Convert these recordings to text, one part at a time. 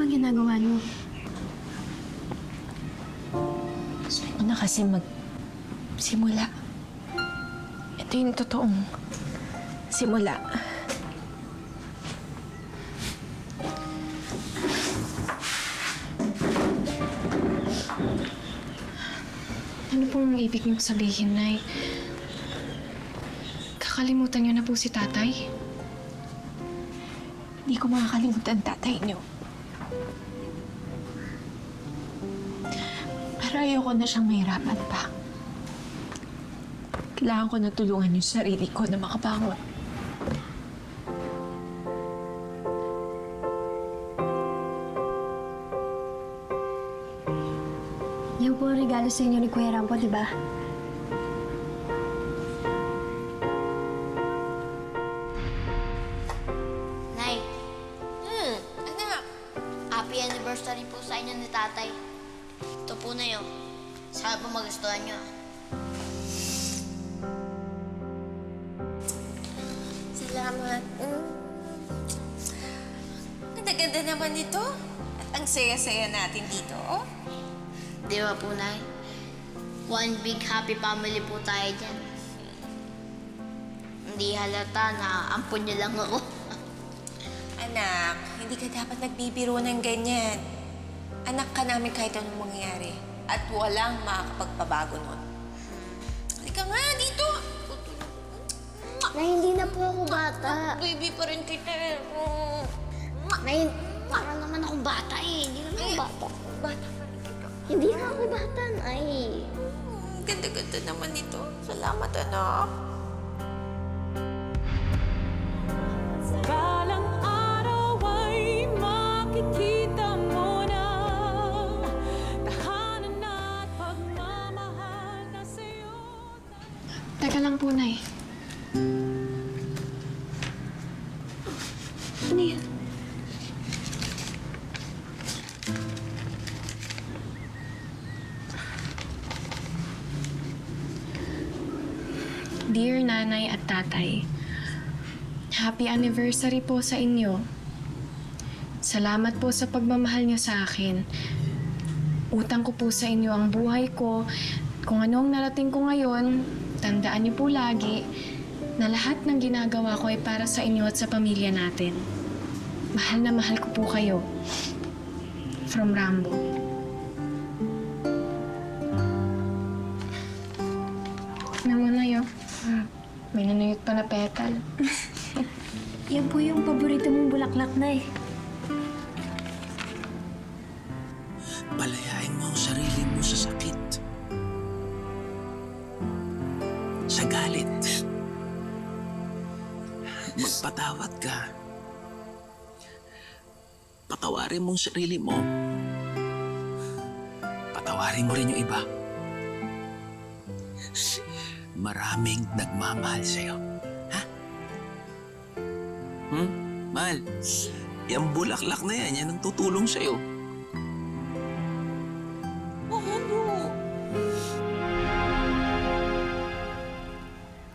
Anong ginagawa niyo? Gusto ko na kasi magsimula. Ito yung totoong simula. Ano pong ibig niyong sabihin, Nay? Kakalimutan niyo na po si Tatay? Hindi ko makakalimutan tatay niyo. Pero ayoko na siyang mahirapan pa. Kailangan ko na tulungan yung sarili ko na makabangon. Yan po ang regalo sa inyo ni Kuya Rampo, di ba? Nay, Anak, happy anniversary po sa inyo ni Tatay. Ito po na yun. Sana po magustuhan nyo. salamat. Ang ganda naman ito. At ang saya-saya natin dito, oh. Di ba po, Nay? One big happy family po tayo dyan. Hindi halata na ampun niyo lang ako. Anak, hindi ka dapat nagbibiro ng ganyan. Anak ka namin kahit anong mangyayari. At walang makakapagpabago nun. Halika nga dito. Nay, hindi na po ako bata. Baby pa rin kita. Nay, parang naman akong bata eh. Hindi naman ako bata. Bata pa rin kita. Hindi na ako bata, Nay. Ganda-ganda naman ito. Salamat, anak. Balang araw ay makikita mo na tahanan at pagmamahal na sa'yo. Teka lang po, Nay. Ano yan? Dear Nanay at Tatay, happy anniversary po sa inyo. Salamat po sa pagmamahal niyo sa akin. Utang ko po sa inyo ang buhay ko. Kung ano ang narating ko ngayon, tandaan niyo po lagi na lahat ng ginagawa ko ay para sa inyo at sa pamilya natin. Mahal na mahal ko po kayo. From Rambo. Naman na yun. May nanuyot pa na petal. Yan po yung paborito mong bulaklak, Nay. Palayain mo ang sarili mo sa sakit. Sa galit. Magpatawad ka. Patawarin mo ang sarili mo. Patawarin mo rin yung iba. Maraming nagmamahal sa'yo. Ha? Mahal, yung bulaklak na yan, yan ang tutulong sa'yo.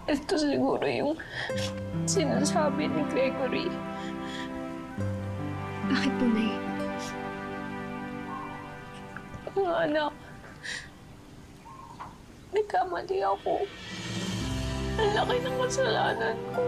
Ito siguro yung sinasabi ni Gregory. Bakit po, Nay? Mga anak, nagkamali ako. Ang laki ng kasalanan ko.